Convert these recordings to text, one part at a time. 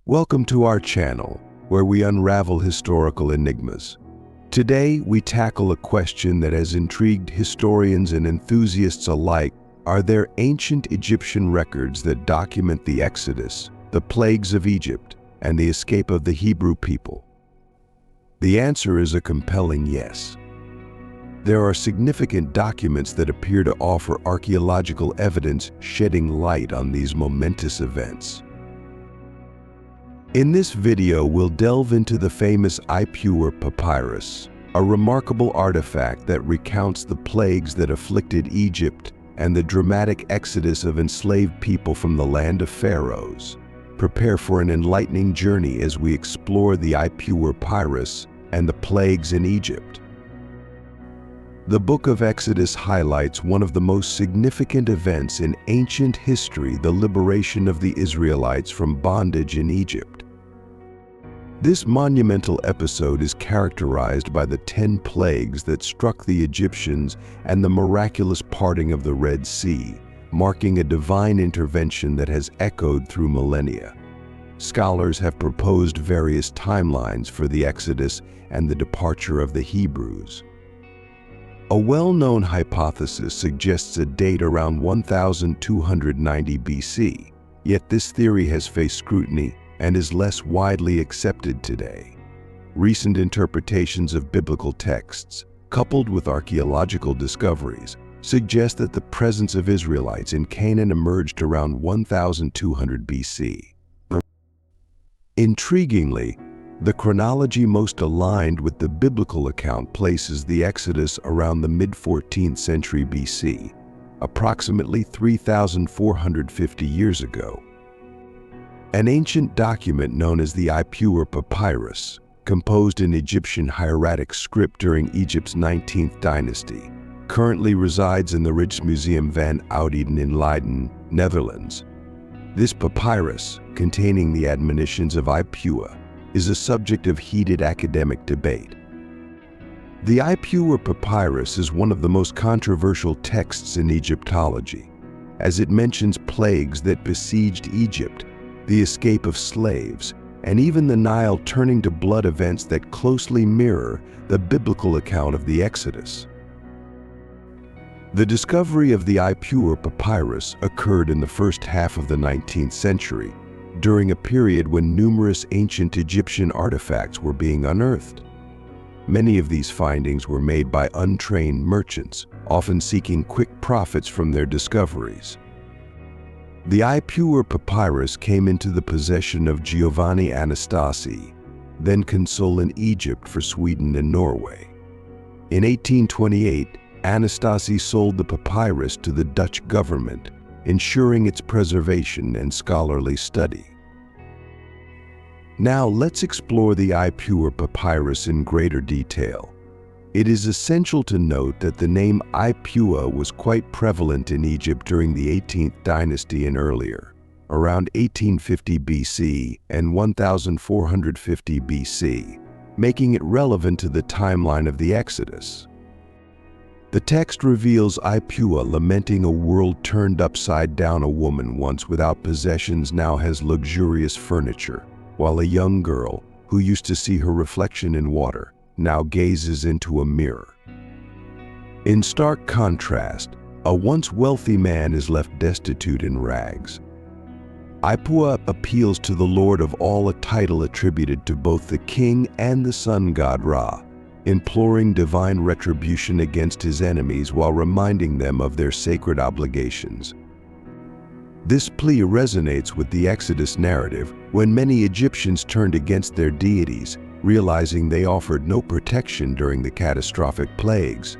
Welcome to our channel, where we unravel historical enigmas. Today, we tackle a question that has intrigued historians and enthusiasts alike. Are there ancient Egyptian records that document the Exodus, the plagues of Egypt, and the escape of the Hebrew people? The answer is a compelling yes. There are significant documents that appear to offer archaeological evidence shedding light on these momentous events. In this video, we'll delve into the famous Ipuwer Papyrus, a remarkable artifact that recounts the plagues that afflicted Egypt and the dramatic exodus of enslaved people from the land of pharaohs. Prepare for an enlightening journey as we explore the Ipuwer Papyrus and the plagues in Egypt. The Book of Exodus highlights one of the most significant events in ancient history, the liberation of the Israelites from bondage in Egypt. This monumental episode is characterized by the 10 plagues that struck the Egyptians and the miraculous parting of the Red Sea, marking a divine intervention that has echoed through millennia. Scholars have proposed various timelines for the Exodus and the departure of the Hebrews. A well-known hypothesis suggests a date around 1290 BC, yet this theory has faced scrutiny and is less widely accepted today. Recent interpretations of biblical texts, coupled with archaeological discoveries, suggest that the presence of Israelites in Canaan emerged around 1200 BC. Intriguingly, the chronology most aligned with the biblical account places the Exodus around the mid-14th century BC, approximately 3,450 years ago. An ancient document known as the Ipuwer Papyrus, composed in Egyptian hieratic script during Egypt's 19th dynasty, currently resides in the Rijksmuseum van Oudheden in Leiden, Netherlands. This papyrus, containing the admonitions of Ipuwer, is a subject of heated academic debate. The Ipuwer Papyrus is one of the most controversial texts in Egyptology, as it mentions plagues that besieged Egypt, the escape of slaves, and even the Nile turning to blood, events that closely mirror the biblical account of the Exodus. The discovery of the Ipuwer Papyrus occurred in the first half of the 19th century, during a period when numerous ancient Egyptian artifacts were being unearthed. Many of these findings were made by untrained merchants, often seeking quick profits from their discoveries. The Ipuwer Papyrus came into the possession of Giovanni Anastasi, then consul in Egypt for Sweden and Norway. In 1828, Anastasi sold the papyrus to the Dutch government, ensuring its preservation and scholarly study. Now let's explore the Ipuwer Papyrus in greater detail. It is essential to note that the name Ipuwer was quite prevalent in Egypt during the 18th dynasty and earlier, around 1850 BC and 1450 BC, making it relevant to the timeline of the Exodus. The text reveals Ipuwer lamenting a world turned upside down. A woman once without possessions now has luxurious furniture, while a young girl, who used to see her reflection in water, now gazes into a mirror. In stark contrast, a once wealthy man is left destitute in rags. Ipuwer appeals to the Lord of all, a title attributed to both the king and the sun god Ra, imploring divine retribution against his enemies while reminding them of their sacred obligations. This plea resonates with the Exodus narrative, when many Egyptians turned against their deities, realizing they offered no protection during the catastrophic plagues.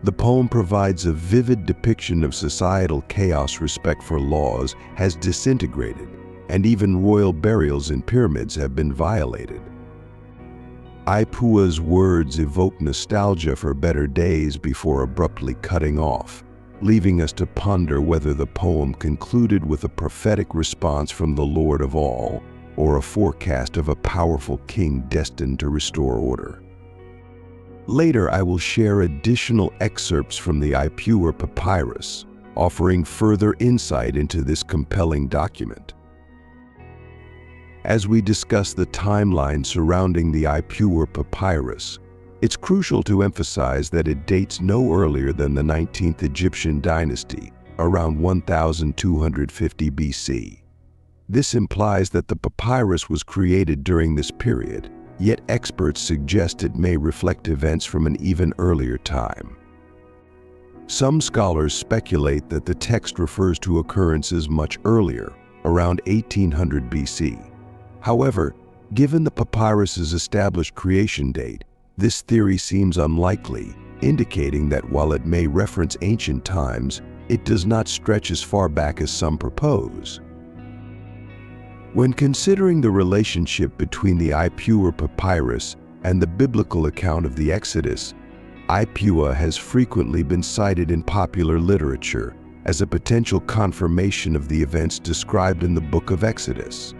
The poem provides a vivid depiction of societal chaos. Respect for laws has disintegrated, and even royal burials in pyramids have been violated. Ipuwer's words evoke nostalgia for better days before abruptly cutting off, leaving us to ponder whether the poem concluded with a prophetic response from the Lord of all, or a forecast of a powerful king destined to restore order. Later, I will share additional excerpts from the Ipuwer Papyrus, offering further insight into this compelling document. As we discuss the timeline surrounding the Ipuwer Papyrus, it's crucial to emphasize that it dates no earlier than the 19th Egyptian dynasty, around 1250 BC. This implies that the papyrus was created during this period, yet experts suggest it may reflect events from an even earlier time. Some scholars speculate that the text refers to occurrences much earlier, around 1800 BC. However, given the papyrus's established creation date, this theory seems unlikely, indicating that while it may reference ancient times, it does not stretch as far back as some propose. When considering the relationship between the Ipuwer Papyrus and the biblical account of the Exodus, Ipuwer has frequently been cited in popular literature as a potential confirmation of the events described in the Book of Exodus.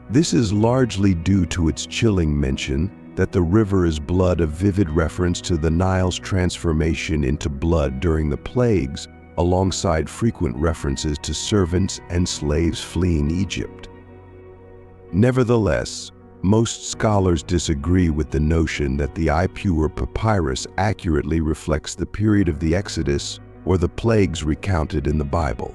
This is largely due to its chilling mention that the river is blood, a vivid reference to the Nile's transformation into blood during the plagues, alongside frequent references to servants and slaves fleeing Egypt. Nevertheless, most scholars disagree with the notion that the Ipuwer Papyrus accurately reflects the period of the Exodus or the plagues recounted in the Bible.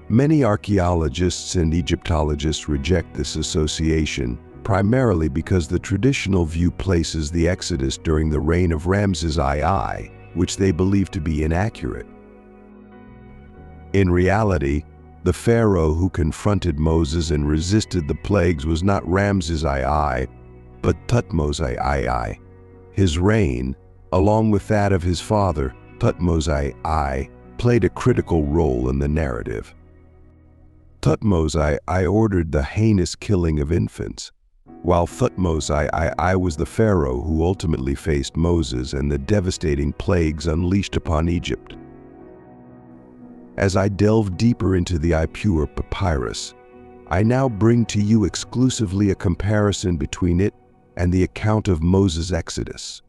Many archaeologists and Egyptologists reject this association, primarily because the traditional view places the Exodus during the reign of Ramses II, which they believe to be inaccurate. In reality, the pharaoh who confronted Moses and resisted the plagues was not Ramses II, but Thutmose II. His reign, along with that of his father, Thutmose I, played a critical role in the narrative. Thutmose I ordered the heinous killing of infants, while Thutmose I was the pharaoh who ultimately faced Moses and the devastating plagues unleashed upon Egypt. As I delve deeper into the Ipuwer Papyrus, I now bring to you exclusively a comparison between it and the account of Moses' Exodus.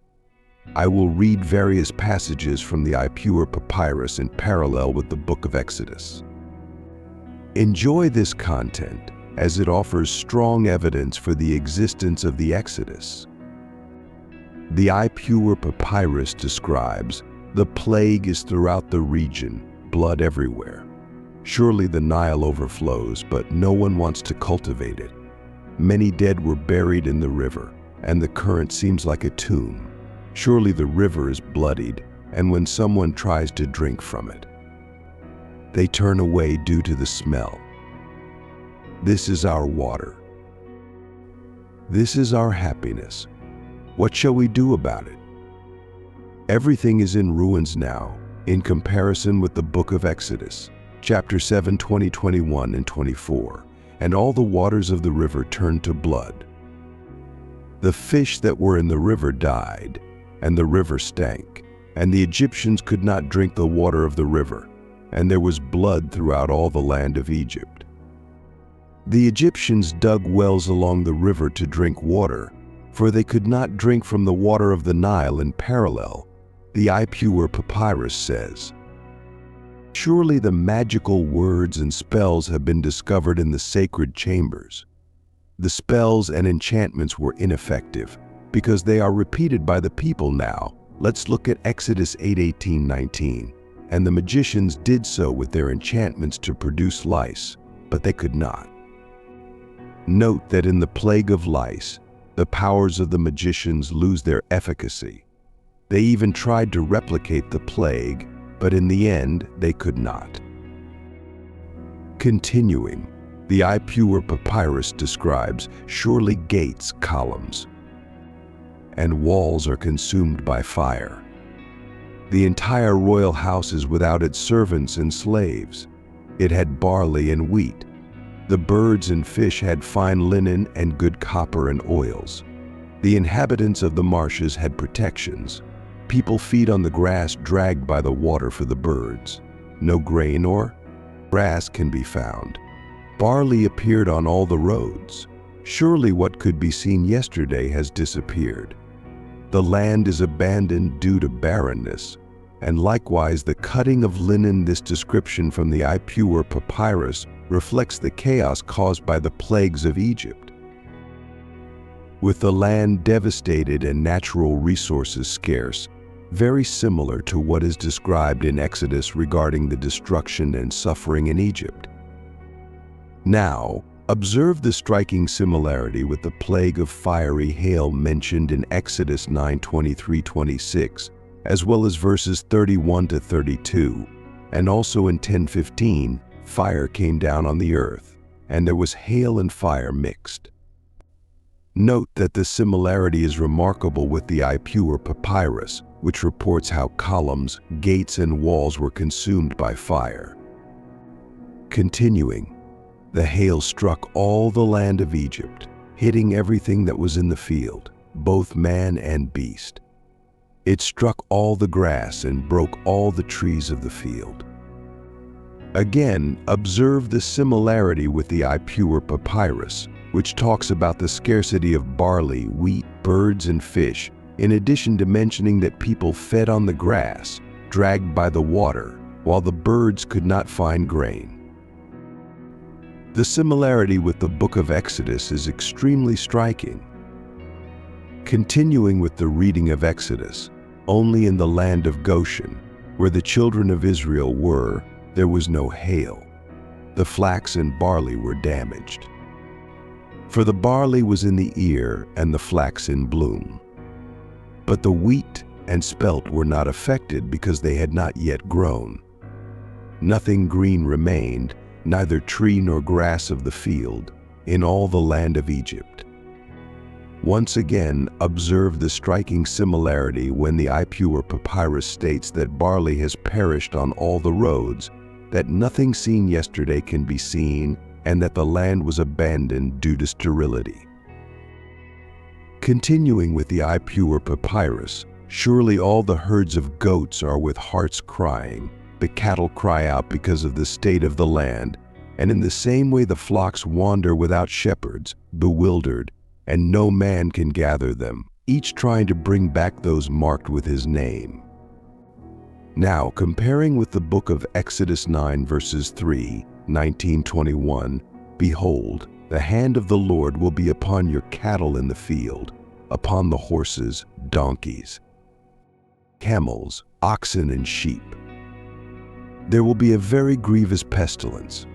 I will read various passages from the Ipuwer Papyrus in parallel with the Book of Exodus. Enjoy this content, as it offers strong evidence for the existence of the Exodus. The Ipuwer Papyrus describes, "The plague is throughout the region, blood everywhere. Surely the Nile overflows, but no one wants to cultivate it. Many dead were buried in the river, and the current seems like a tomb. Surely the river is bloodied, and when someone tries to drink from it, they turn away due to the smell. This is our water. This is our happiness. What shall we do about it? Everything is in ruins now, in comparison with the Book of Exodus, chapter 7, 21 and 24, and all the waters of the river turned to blood. The fish that were in the river died, and the river stank, and the Egyptians could not drink the water of the river, and there was blood throughout all the land of Egypt. The Egyptians dug wells along the river to drink water, for they could not drink from the water of the Nile in parallel," the Ipuwer Papyrus says. Surely the magical words and spells have been discovered in the sacred chambers. The spells and enchantments were ineffective, because they are repeated by the people now. Let's look at Exodus 8:18-19. "And the magicians did so with their enchantments to produce lice, but they could not." Note that in the plague of lice, the powers of the magicians lose their efficacy. They even tried to replicate the plague, but in the end, they could not. Continuing, the Ipuwer Papyrus describes, "Surely gates, columns, and walls are consumed by fire. The entire royal house is without its servants and slaves. It had barley and wheat. The birds and fish had fine linen and good copper and oils. The inhabitants of the marshes had protections. People feed on the grass dragged by the water for the birds. No grain or grass can be found. Barley appeared on all the roads. Surely what could be seen yesterday has disappeared. The land is abandoned due to barrenness, and likewise the cutting of linen." This description from the Ipuwer Papyrus reflects the chaos caused by the plagues of Egypt. With the land devastated and natural resources scarce, very similar to what is described in Exodus regarding the destruction and suffering in Egypt. Now, observe the striking similarity with the plague of fiery hail mentioned in Exodus 9:23-26, as well as verses 31 to 32, and also in 10:15, fire came down on the earth, and there was hail and fire mixed. Note that the similarity is remarkable with the Ipuwer Papyrus, which reports how columns, gates, and walls were consumed by fire. Continuing, the hail struck all the land of Egypt, hitting everything that was in the field, both man and beast. It struck all the grass and broke all the trees of the field. Again, observe the similarity with the Ipuwer Papyrus, which talks about the scarcity of barley, wheat, birds, and fish, in addition to mentioning that people fed on the grass, dragged by the water, while the birds could not find grain. The similarity with the book of Exodus is extremely striking. Continuing with the reading of Exodus, only in the land of Goshen, where the children of Israel were, there was no hail. The flax and barley were damaged. For the barley was in the ear and the flax in bloom. But the wheat and spelt were not affected because they had not yet grown. Nothing green remained, neither tree nor grass of the field, in all the land of Egypt. Once again, observe the striking similarity when the Ipuwer Papyrus states that barley has perished on all the roads, that nothing seen yesterday can be seen, and that the land was abandoned due to sterility. Continuing with the Ipuwer Papyrus, surely all the herds of goats are with hearts crying, the cattle cry out because of the state of the land, and in the same way the flocks wander without shepherds, bewildered, and no man can gather them, each trying to bring back those marked with his name. Now, comparing with the book of Exodus 9 verses 3, 19-21, behold, the hand of the Lord will be upon your cattle in the field, upon the horses, donkeys, camels, oxen, and sheep. There will be a very grievous pestilence.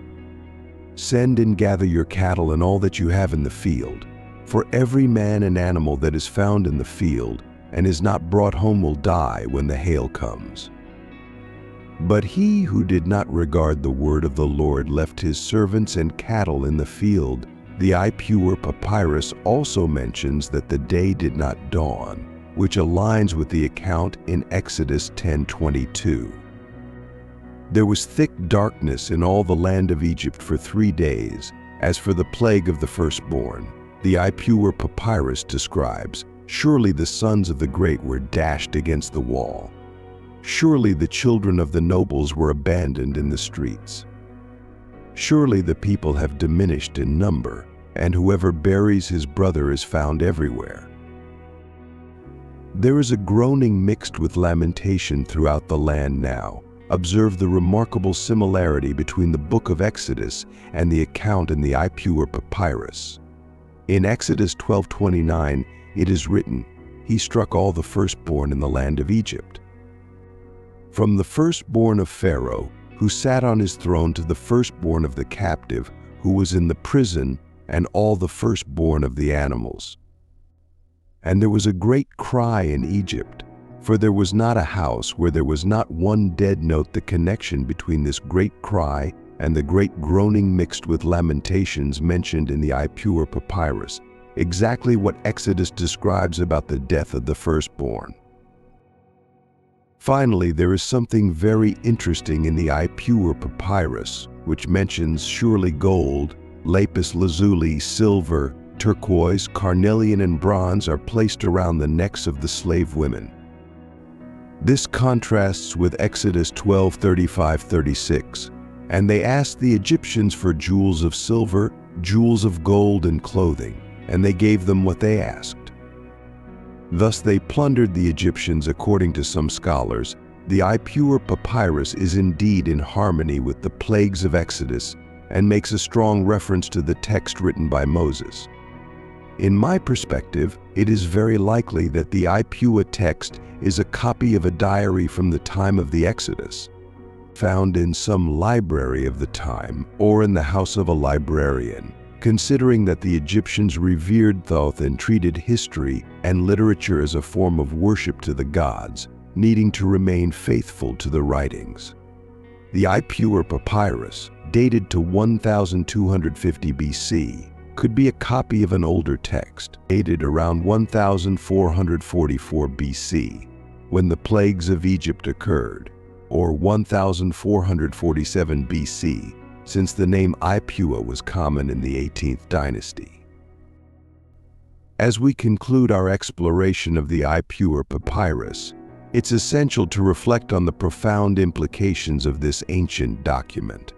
Send and gather your cattle and all that you have in the field, for every man and animal that is found in the field and is not brought home will die when the hail comes. But he who did not regard the word of the Lord left his servants and cattle in the field. The Ipuwer Papyrus also mentions that the day did not dawn, which aligns with the account in Exodus 10:22. There was thick darkness in all the land of Egypt for 3 days. As for the plague of the firstborn, the Ipuwer Papyrus describes, surely the sons of the great were dashed against the wall. Surely the children of the nobles were abandoned in the streets. Surely the people have diminished in number, and whoever buries his brother is found everywhere. There is a groaning mixed with lamentation throughout the land now. Observe the remarkable similarity between the book of Exodus and the account in the Ipuwer Papyrus. In Exodus 12:29, it is written, "He struck all the firstborn in the land of Egypt." From the firstborn of Pharaoh, who sat on his throne, to the firstborn of the captive, who was in the prison, and all the firstborn of the animals. And there was a great cry in Egypt, for there was not a house where there was not one dead. Note the connection between this great cry and the great groaning mixed with lamentations mentioned in the Ipuwer Papyrus, exactly what Exodus describes about the death of the firstborn. Finally, there is something very interesting in the Ipuwer Papyrus, which mentions surely gold, lapis lazuli, silver, turquoise, carnelian, and bronze are placed around the necks of the slave women. This contrasts with Exodus 12:35-36, and they asked the Egyptians for jewels of silver, jewels of gold, and clothing, and they gave them what they asked. Thus they plundered the Egyptians. According to some scholars, the Ipuwer Papyrus is indeed in harmony with the plagues of Exodus and makes a strong reference to the text written by Moses. In my perspective, it is very likely that the Ipuwer text is a copy of a diary from the time of the Exodus, found in some library of the time or in the house of a librarian, considering that the Egyptians revered Thoth and treated history and literature as a form of worship to the gods, needing to remain faithful to the writings. The Ipuwer Papyrus, dated to 1250 BC, could be a copy of an older text, dated around 1444 BC, when the plagues of Egypt occurred, or 1447 BC, since the name Ipuwer was common in the 18th dynasty. As we conclude our exploration of the Ipuwer Papyrus, it's essential to reflect on the profound implications of this ancient document.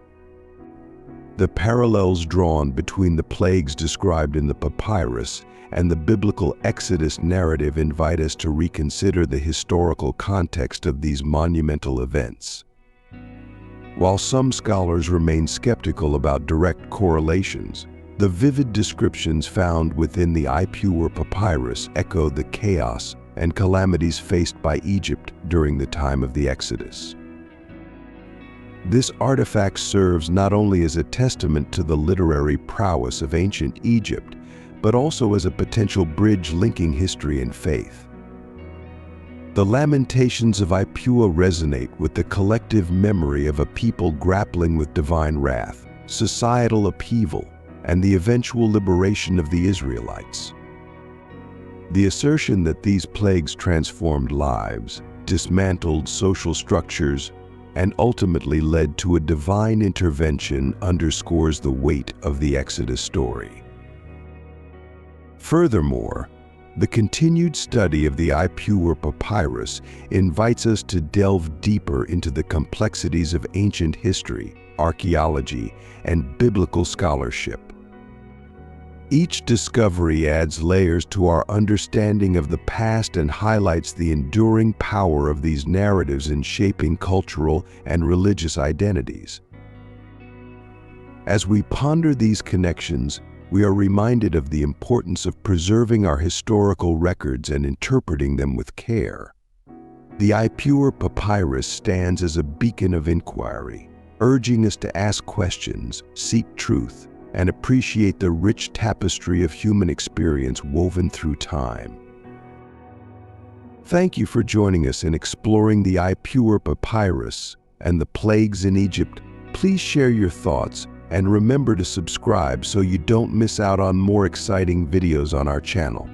The parallels drawn between the plagues described in the papyrus and the biblical Exodus narrative invite us to reconsider the historical context of these monumental events. While some scholars remain skeptical about direct correlations, the vivid descriptions found within the Ipuwer Papyrus echo the chaos and calamities faced by Egypt during the time of the Exodus. This artifact serves not only as a testament to the literary prowess of ancient Egypt, but also as a potential bridge linking history and faith. The lamentations of Ipuwer resonate with the collective memory of a people grappling with divine wrath, societal upheaval, and the eventual liberation of the Israelites. The assertion that these plagues transformed lives, dismantled social structures, and ultimately led to a divine intervention underscores the weight of the Exodus story. Furthermore, the continued study of the Ipuwer Papyrus invites us to delve deeper into the complexities of ancient history, archaeology, and biblical scholarship. Each discovery adds layers to our understanding of the past and highlights the enduring power of these narratives in shaping cultural and religious identities. As we ponder these connections, we are reminded of the importance of preserving our historical records and interpreting them with care. The Ipuwer Papyrus stands as a beacon of inquiry, urging us to ask questions, seek truth, and appreciate the rich tapestry of human experience woven through time. Thank you for joining us in exploring the Ipuwer Papyrus and the plagues in Egypt. Please share your thoughts and remember to subscribe so you don't miss out on more exciting videos on our channel.